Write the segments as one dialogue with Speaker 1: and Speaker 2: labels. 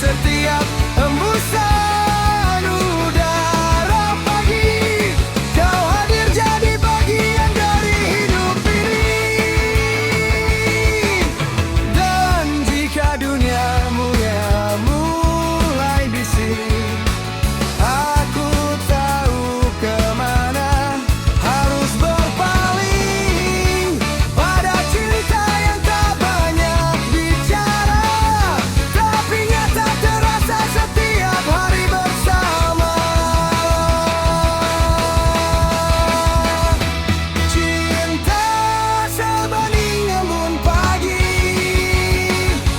Speaker 1: setiap hembusan udara pagi. Kau hadir jadi bagian dari hidup ini. Dan jika duniamu ya mulai bising, aku tahu kemana harus berpaling. Pada cinta yang tak banyak bicara, tapi nyata terasa setiap hari bersama. Cinta sebanding embun pagi,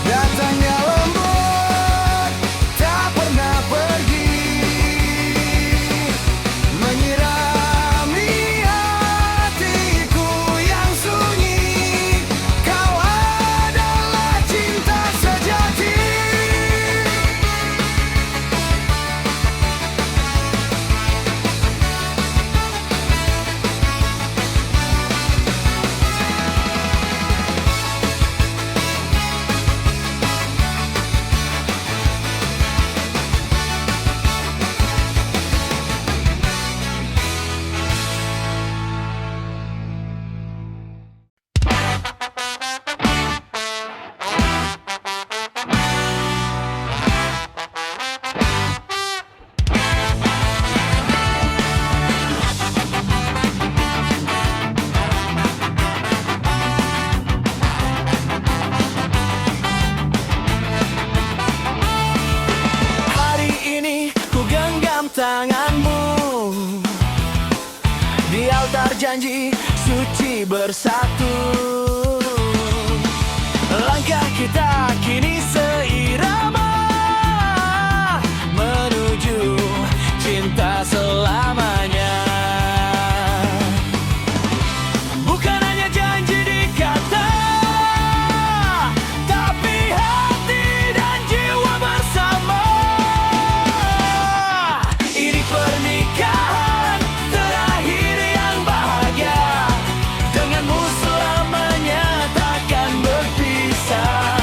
Speaker 1: datangnya lembut, tak pernah pergi, menyirami hatiku yang sunyi. Kau adalah cinta sejati. Hari ini ku genggam tanganmu di altar janji suci bersatu. Langkah kita kini seirama menuju cinta selamanya. Bukan hanya janji di kata, tapi hati dan jiwa bersama. Ini pernikahan terakhir yang bahagia, denganmu selamanya takkan berpisah.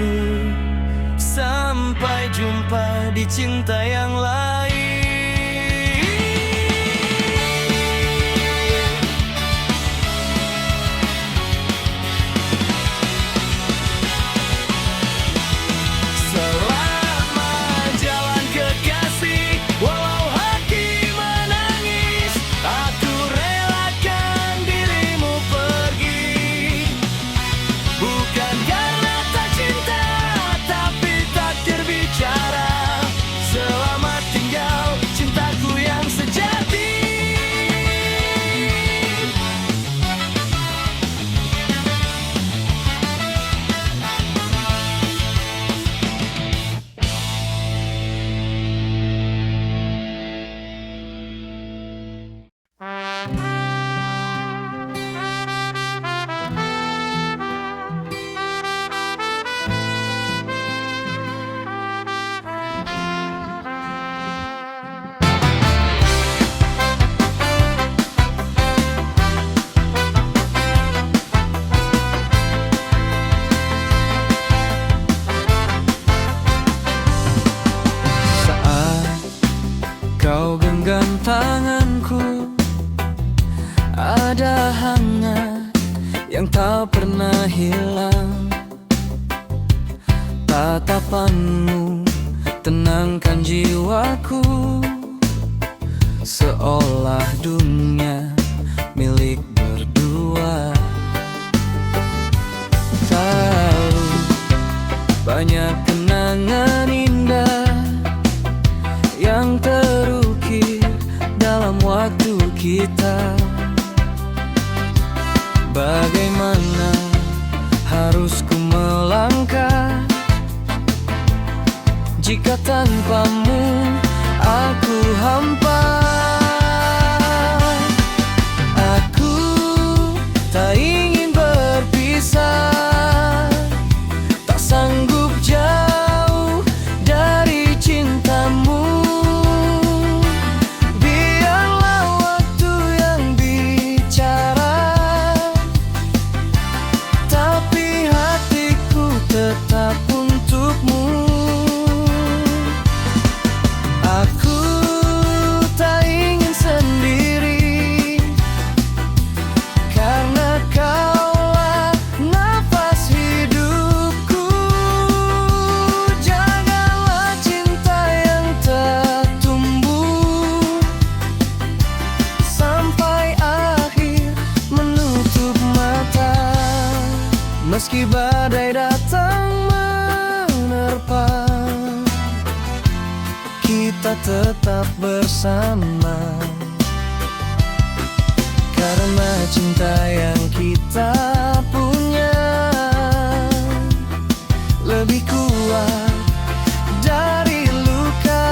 Speaker 1: cintaku. Sampai jumpa di cinta yang lain. Selamat jalan kekasih, walau hati menangis, aku relakan dirimu pergi. Bukan karena tak cinta, tapi takdir bicara. Selamat tinggal cintaku yang sejati. Kau genggam tanganku, ada hangat yang tak pernah hilang. Tatapanmu tenangkan jiwaku, seolah dunia milik berdua. Tahu banyak kenangan indah yang terukir dalam waktu kita. Bagaimana harus ku melangkah jika tanpamu aku hampa. Aku tak ingin berpisah, tak sanggup jauh dari cintamu. Tetap untukmu. Aku tak ingin sendiri, karena kaulah nafas hidupku. Janganlah cinta yang tertumbuh sampai akhir menutup mata. Meski badai datang menerpa, kita tetap bersama. Karena cinta yang kita punya lebih kuat dari luka.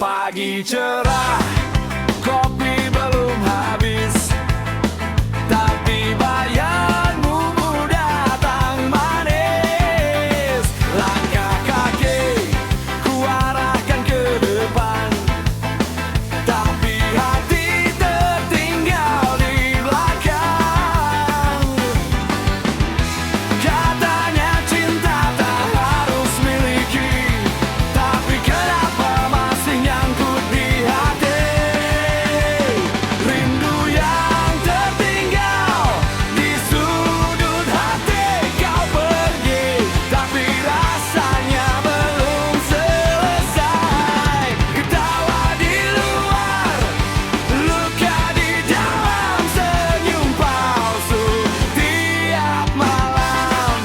Speaker 1: Pagi cerah, kopi belum habis, tapi bayangmu datang manis. Langkah kaki ku arahkan ke depan, tapi hati tertinggal di belakang. Katanya cinta tak harus miliki, tapi kenapa masih nyangkut di hati? Rindu yang tertinggal di sudut hati. Kau pergi, tapi rasanya belum selesai. Ketawa di luar, luka di dalam, senyum palsu tiap malam.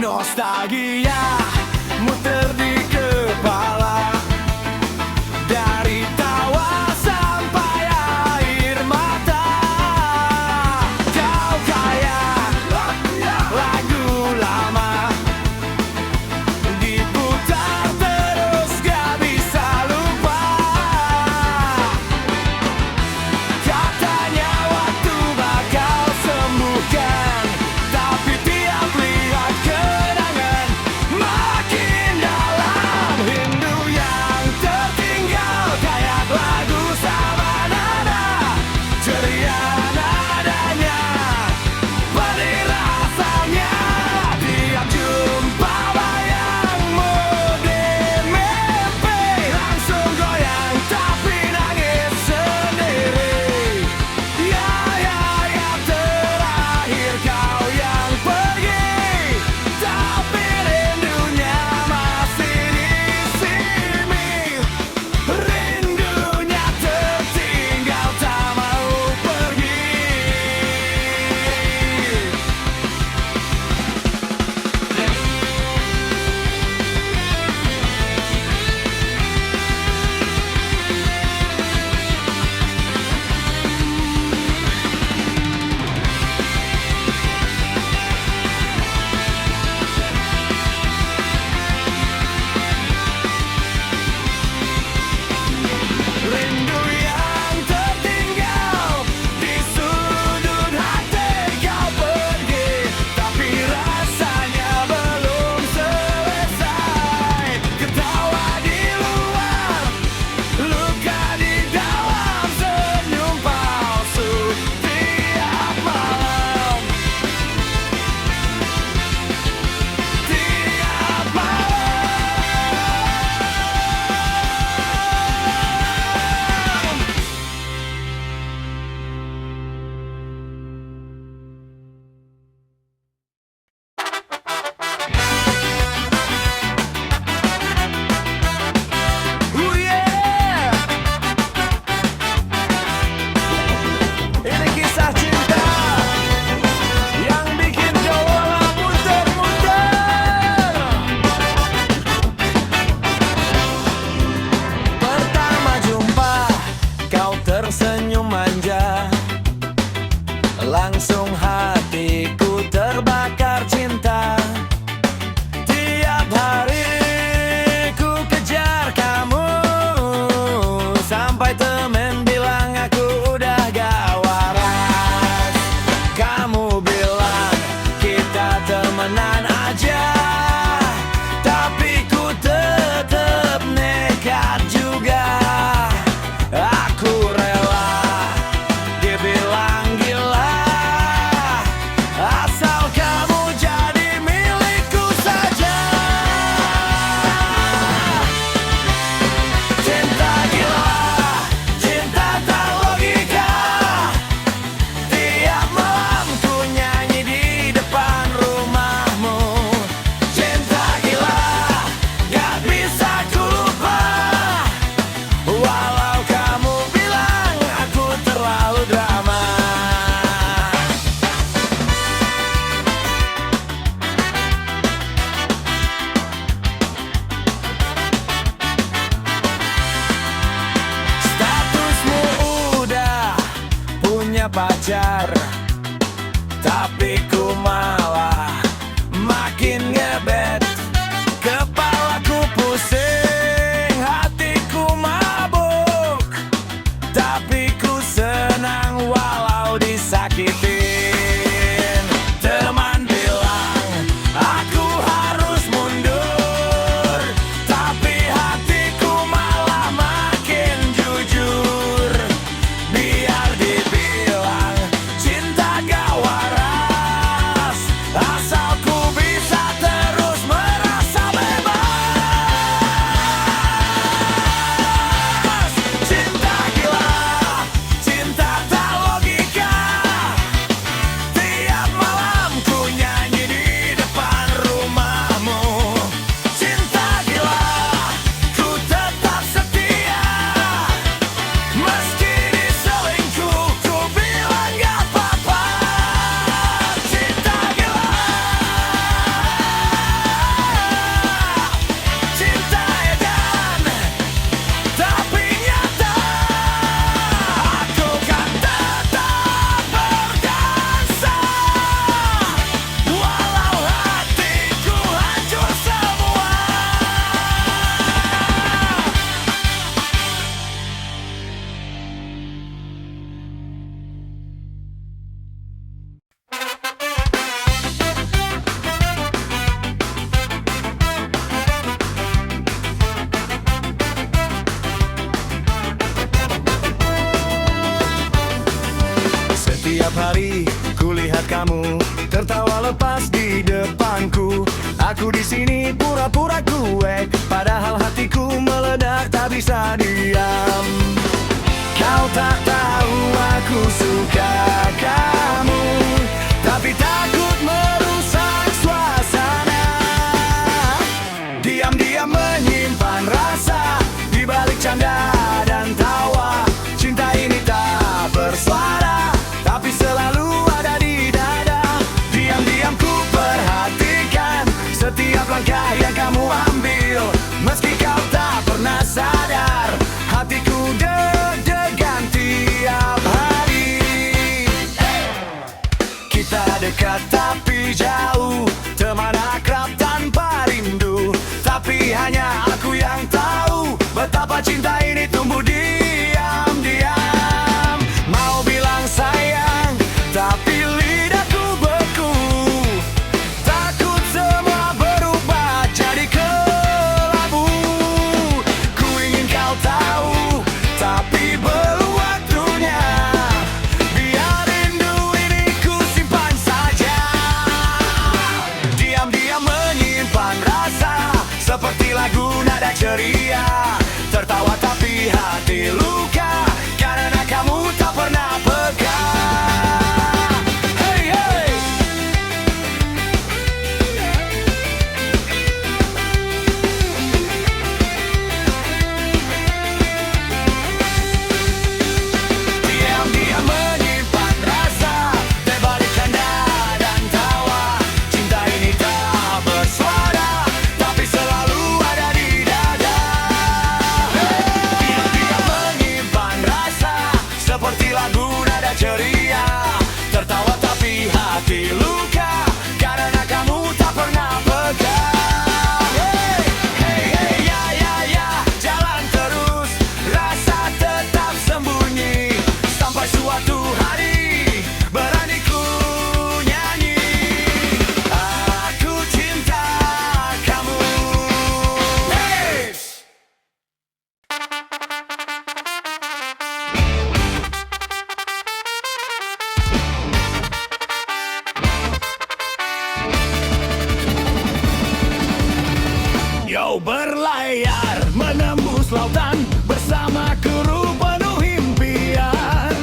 Speaker 1: Nostalgia muter di kepala, dari tawa sampai air mata. Kau kayak lagu lama, diputar terus gak bisa lupa. Katanya waktu bakal sembuhkan, tapi tiap lihat kenangan makin dalam. Rindu yang tertinggal kayak lagu sama nada, ceria nadanya, pedih rasanya. Tiap jumpa bayangmu di mimpi, langsung goyang tapi nangis sendiri. Ya terakhir kau yang pergi, tapi rindunya masih di sini. Rindunya tertinggal tak mau pergi. Rindu yang tertinggal di sudut hati. Kau pergi, tapi rasanya belum selesai. Ketawa di luar, luka di dalam, senyum palsu tiap malam. Tiap malam. Oh yeah, ini kisah cinta yang bikin jawara muter-muter. Pertama jumpa, kau tersenyum manja, langsung hatiku terbakar cinta. Tiap hari ku kejar kamu, sampai temen bilang aku udah gak waras. Kamu bilang kita temenan aja, tapi ku tetep nekat juga. Aku rela dibilang gila, asal kamu jadi milikku saja. Cinta gila, cinta tak logika. Tiap malam ku nyanyi di depan rumahmu. Cinta gila, gak bisa ku lupa, walau kamu bilang aku terlalu drama. Statusmu udah punya pacar, tapi ku malah makin ngebet. Kepalaku pusing, hatiku mabuk, tapi ku senang walau disakitin. Teman bilang aku harus mundur, tapi hatiku malah makin jujur. Biar dibilang cinta gak waras, asal ku bisa terus merasa bebas. Cinta gila, cinta tak logika. Tiap malam ku nyanyi di depan rumahmu. Cinta gila, ku tetap setia. Meski diselingkuh, ku bilang gak apa-apa. Cinta gila, cinta edan, tapi nyata. Aku kan tetap berdansa, walau hatiku hancur semua. Setiap hari kulihat kamu tertawa lepas di depanku. Aku di sini pura-pura cuek, padahal hatiku meledak tak bisa diam. Kau tak tahu aku suka kamu, tapi takut merusak suasana. Diam-diam menyimpan rasa di balik canda dan tawa. Cinta ini tak bersuara, tapi selalu ada di dada. Diam-diam ku perhatikan setiap langkah yang kamu ambil. Meski kau tak pernah sadar, hatiku deg-degan tiap hari. Kita dekat tapi jauh, teman akrab tanpa rindu. Tapi hanya aku yang tahu betapa cinta ini tumbuh diam-diam. Mau bilang sayang, tapi lidahku beku. Takut semua berubah jadi kelabu. Ku ingin kau tahu, tapi belum waktunya. Biar rindu ini ku simpan saja. Diam-diam menyimpan rasa seperti lagu nada ceria. Tertawa tapi hati luka, karena kamu tak pernah peka. Hey, hey. Diam-diam menyimpan rasa di balik canda dan tawa. Cinta ini tak bersuara, tapi selalu ada di dada. Diam-diam menyimpan rasa seperti lagu nada ceria. Tertawa tapi hati luka, karena kamu tak pernah pegang. Hey, hey, hey, ya, ya, ya. Jalan terus, rasa tetap sembunyi. Sampai suatu hari berani ku nyanyi. Aku cinta kamu. Hey! Yo, berlayar menembus lautan bersama kru penuh impian.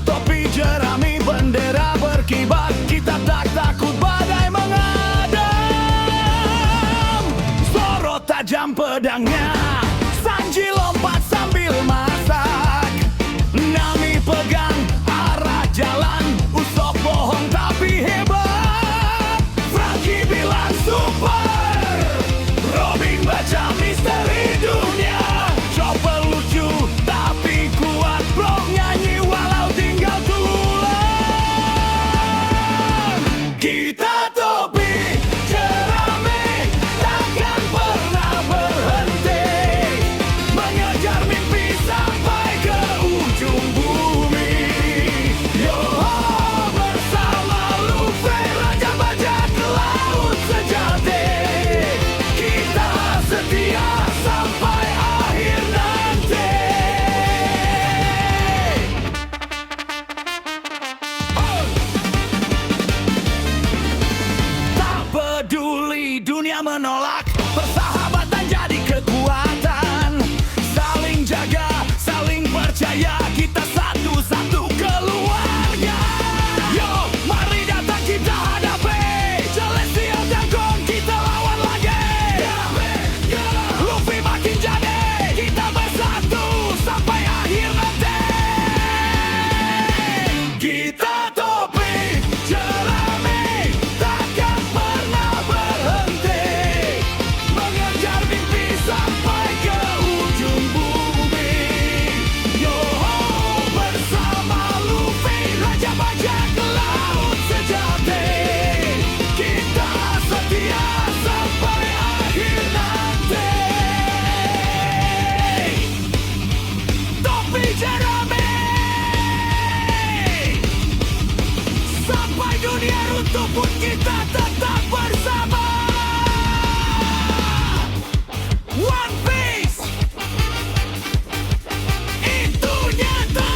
Speaker 1: Topi jerami bendera berkibar, kita tak takut badai mengadang. Sorot tajam pedangnya, Sanji lompat sambil masak. Nami pegang arah jalan, Usop bohong tapi hebat. Franky bilang super, Robin baca misteri dunia. Chopper lucu tapi kuat, Bro nyanyi walau tinggal tulang. Sampai dunia runtuh pun kita tetap bersama. One Piece itu nyata.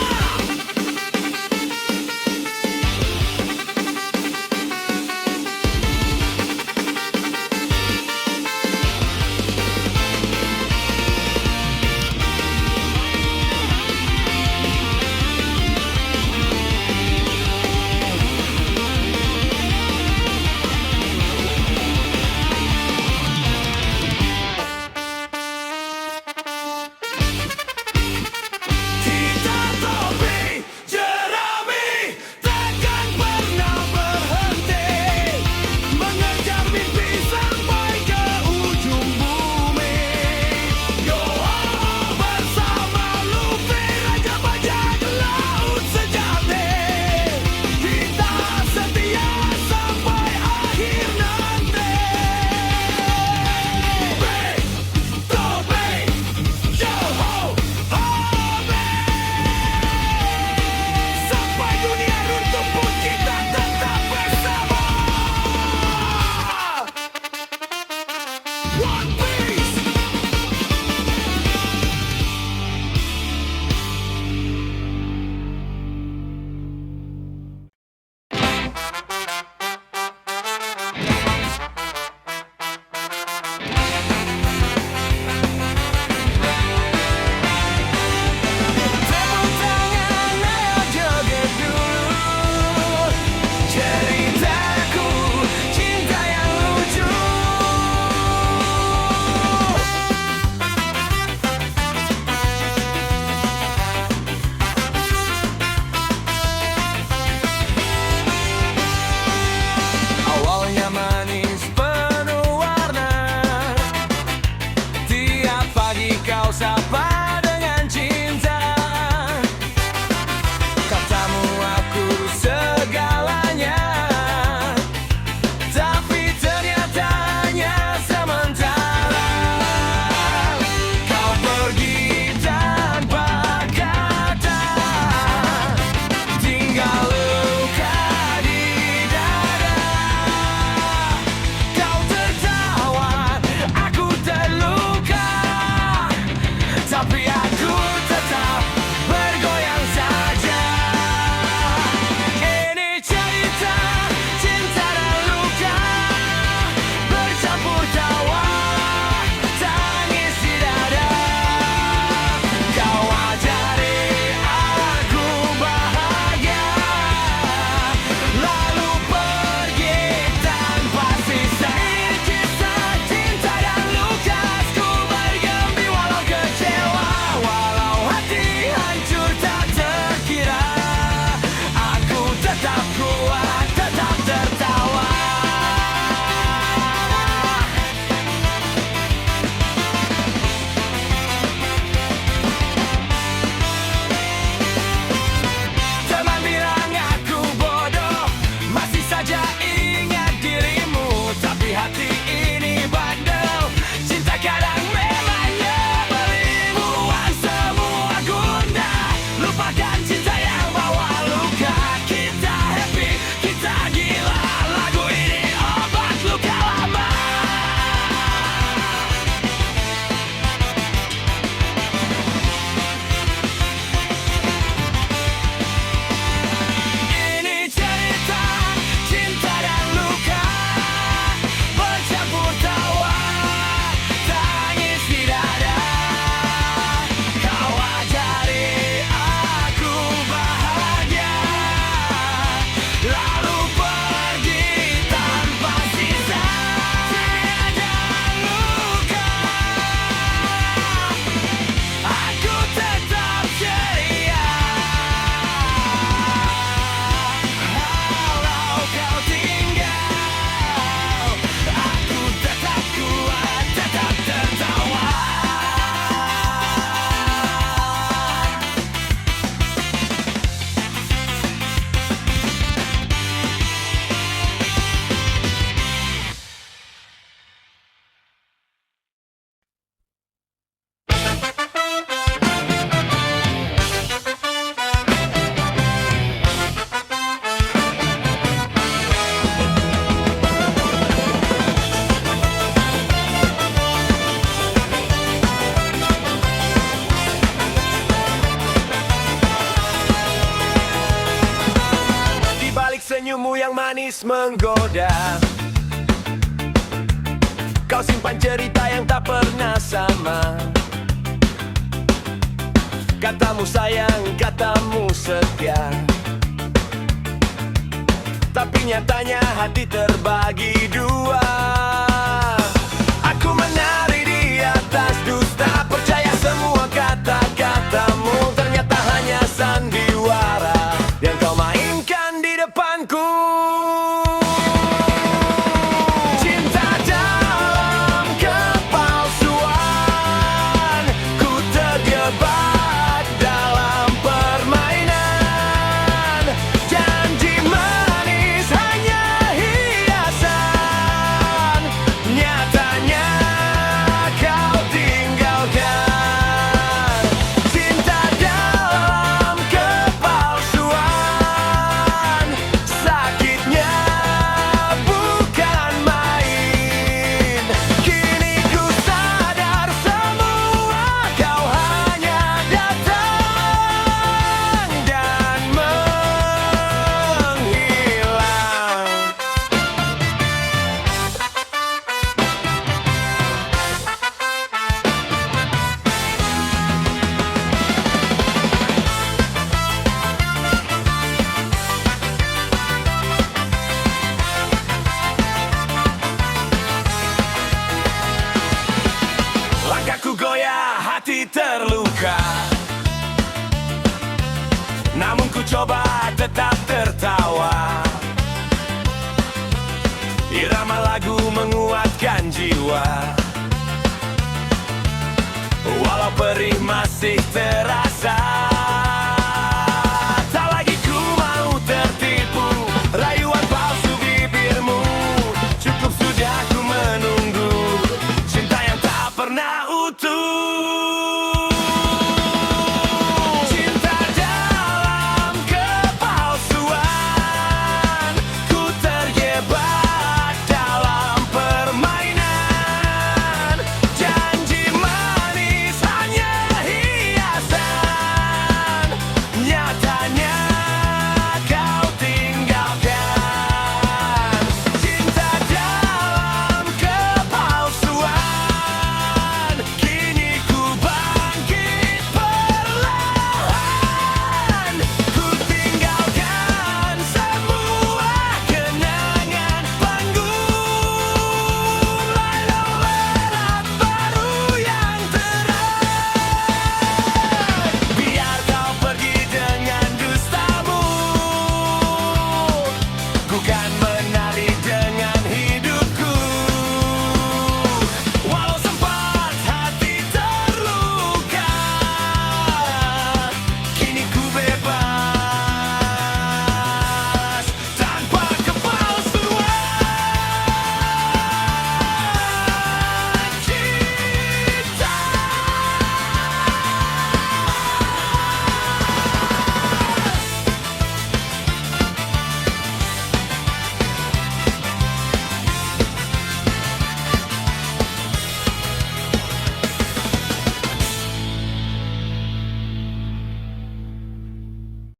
Speaker 1: Kata-katamu yang manis menggoda. Kau simpan cerita yang tak pernah sama. Katamu sayang, katamu setia, tapi nyatanya hati terbagi dua. Aku menari di atas dusta, percaya semua kata-katamu ternyata hanya sandiwara yang kau mainkan di depanku. Cinta dalam kepalsuan, ku terjebak dalam permainan. Janji manis hanya hiasan, nyatanya kau tinggalkan. Cinta dalam kepalsuan, sakitnya bukan main. Kini ku sadar semua kau hanya datang dan menghilang. Langkahku goyah, hati terluka, namun ku coba tetap tertawa. Irama lagu menguatkan jiwa, walau perih masih terasa. Tak lagi ku mau tertipu rayuan palsu bibirmu. Cukup sudah ku menunggu cinta yang tak pernah utuh. Cinta dalam kepalsuan, ku terjebak dalam permainan. Janji manis hanya hiasan, nyatanya kau tinggalkan. Cinta dalam kepalsuan, kini ku bangkit perlahan. Ku tinggalkan semua kenangan panggung, layar baru yang terang. Biar kau pergi dengan dustamu, ku kan